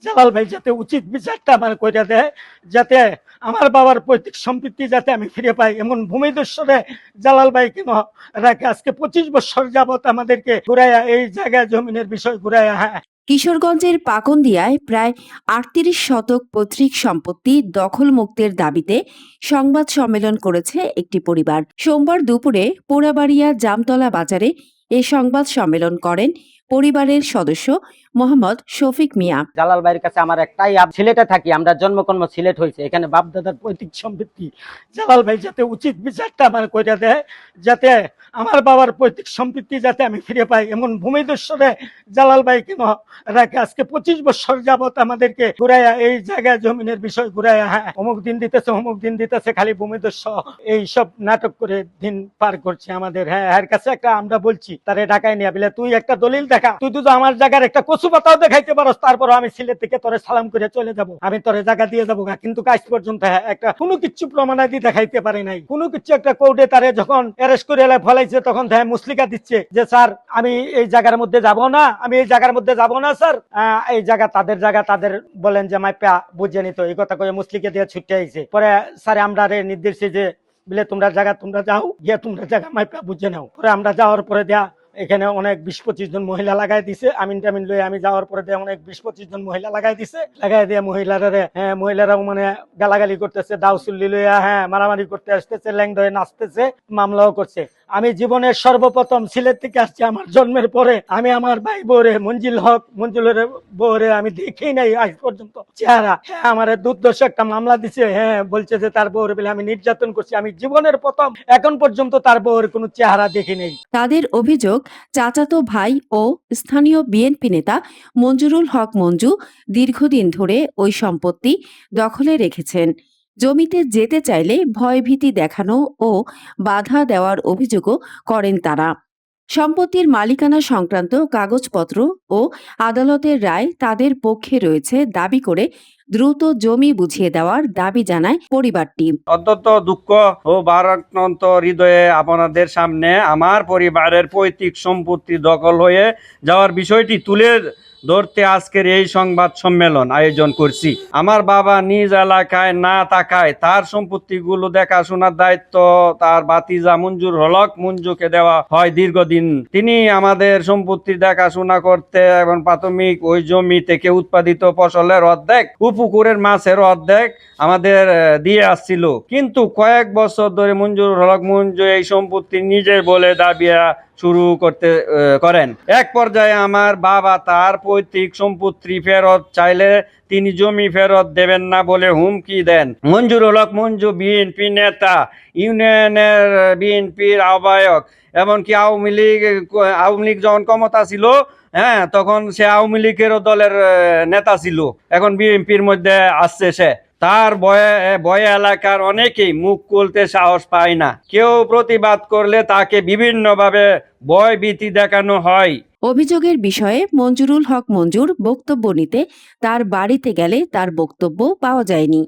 জালাল ভাই যাতে উচিত বিচারটা আমার করে দেয়, যাতে আমার বাবার পৈতৃক সম্পত্তি যাতে আমি ফিরে পাই। এমন ভূমিদস্যুরে জালাল ভাই কেন রাখে? আজকে 25 বছর যাবত আমাদেরকে ঘুরাইয়া এই জায়গা জমিনের বিষয় ঘুরাইয়া। হ্যাঁ, কিশোরগঞ্জের পাকন্দিয়ায় প্রায় 38 শতক পৈতৃক সম্পত্তি দখল মুক্তের দাবিতে সংবাদ সম্মেলন করেছে একটি পরিবার। সোমবার দুপুরে পোড়াবাড়িয়া জামতলা বাজারে এ সংবাদ সম্মেলন করেন পরিবারের সদস্য মোহাম্মদ শফিক মিয়া। জালাল ভাইয়ের কাছে আমার একটাই সিলেটে থাকি, আমরা জন্মকর্ম সিলেট হয়েছে, এখানে বাপ দাদার পৈতৃক সম্পত্তি জালাল ভাই যাতে উচিত বিচারটা আমার করে দেয়, যাতে আমার বাবার পৈতৃক সম্পত্তি যাতে আমি ফিরে পাই। এমন ভূমিদস্যুরে জালাল ভাই কেন রাখে? আজকে 25 বছর যাবত আমাদেরকে ঘুরাইয়া এই জায়গা জমিনের বিষয় ঘুরাইয়া। হ্যাঁ, অমুক দিন দিতেছে অমুক দিন দিতেছে, খালি ভূমিদস্যু এইসব নাটক করে দিন পার করছে আমাদের। হ্যাঁ, এর কাছে একটা আমরা বলছি তারে ঢাকায় নিয়ে বলে, তুই একটা দলিল দেখা, তুই তো আমার জায়গার একটা কচু পাতাও দেখাইতে পারস, তারপর আমি সিলেট থেকে তোরে সালাম করে চলে যাব, আমি তোরে জায়গা দিয়ে যাবো। কিন্তু আজ পর্যন্ত একটা কোনো কিছু প্রমাণাদি দেখাইতে পারে নাই, কোনো কিছু। একটা কোর্টে তারে যখন অ্যারেস্ট করে ফলাইছে তখন মুসলিকা দিচ্ছে যে স্যার আমি এই জায়গার মধ্যে যাব না, আমি এই জায়গার মধ্যে যাব না স্যার, এই জায়গা তাদের বলেন যে মাইপা বুঝে নিত, এই কথা কয়ে মুসলিকা দিয়ে ছুটে আইছে। পরে স্যার আমরা নির্দেশ যে বলে তোমরা যাও গিয়ে তোমরা জায়গা মাইপা বুঝে নাও। পরে আমরা যাওয়ার পরে দেয়া এখানে অনেক 20-25 জন মহিলা লাগাই দিছে। আমিন টামিন লই আমি যাওয়ার পরে দিয়ে অনেক 20-25 জন মহিলা লাগাই দিছে। লাগাই দিয়ে মহিলারাও মানে গালাগালি করতেছে, দাও চুল্লি লইয়া মারামারি করতে আসতেছে, ল্যাং ধরে নাচতেছে, মামলাও করছে। আমি জীবনের সর্বপ্রথম সিলেট থেকে আসছি, আমার জন্মের পরে আমি আমার ভাই বউরে মঞ্জুলের বউরে আমি দেখি নাই আজ পর্যন্ত চেহারা। আমার দুর্দর্শ একটা মামলা দিছে, বলছে যে তার বউরে বলে আমি নির্যাতন করছি। আমি জীবনের প্রথম এখন পর্যন্ত তার বউর কোনো চেহারা দেখি নেই। তাদের অভিযোগ, চাচাতো ভাই ও স্থানীয় বিএনপি নেতা মঞ্জুরুল হক মঞ্জু দীর্ঘদিন ধরে ওই সম্পত্তি দখলে রেখেছেন। জমিতে যেতে চাইলে ভয়ভীতি দেখানো ও বাধা দেওয়ার অভিযোগও করেন তারা। সম্পত্তির মালিকানা সংক্রান্ত কাগজপত্র ও আদালতের রায় তাদের পক্ষে রয়েছে দাবি করে দ্রুত জমি বুঝিয়ে দেওয়ার দাবি জানায় পরিবারটি। অত্যন্ত দুঃখ ও ভারাক্রান্ত হৃদয়ে আপনাদের সামনে আমার পরিবারের পৈতৃক সম্পত্তি দখল হয়ে যাওয়ার বিষয়টি তুলে ধরতে আজকের এই সংবাদ সম্মেলন আয়োজন করছি। আমার বাবা নিজ এলাকায় না থাকায় তার সম্পত্তিগুলো দেখাশোনার দায়িত্ব তার ভাতিজা মঞ্জুর হক মঞ্জুকে দেওয়া হয় দীর্ঘদিন। তিনি আমাদের সম্পত্তির দেখাশোনা করতে এবং প্রাথমিক ওই জমি থেকে উৎপাদিত ফসলের অর্ধেক, পুকুরের মাছের অর্ধেক আমাদের দিয়ে আসছিল। কিন্তু কয়েক বছর ধরে মঞ্জুর হক মঞ্জু এই সম্পত্তি নিজের বলে দাবি শুরু করেন। এক পর্যায়ে আমার বাবা তার পৈতৃক সম্পত্তি ফেরত চাইলে তিনি জমি ফেরত দেবেন না বলে হুমকি দেন। মঞ্জুর হক মঞ্জু বিএনপি নেতা, ইউনিয়নের বিএনপির আহ্বায়ক, এমনকি আওয়ামী লীগ যখন ক্ষমতা ছিল তখন সে আওয়ামী লীগেরও দলের নেতা ছিল, এখন বিএনপির মধ্যে আসছে সে। তার ভয়ে এলাকার অনেকেই মুখ খুলতে সাহস পায় না। কেউ প্রতিবাদ করলে তাকে বিভিন্নভাবে ভয় ভীতি দেখানো হয়। অভিযোগের বিষয়ে মঞ্জুরুল হক মঞ্জুর বক্তব্য নিতে তার বাড়িতে গেলে তার বক্তব্য পাওয়া যায়নি।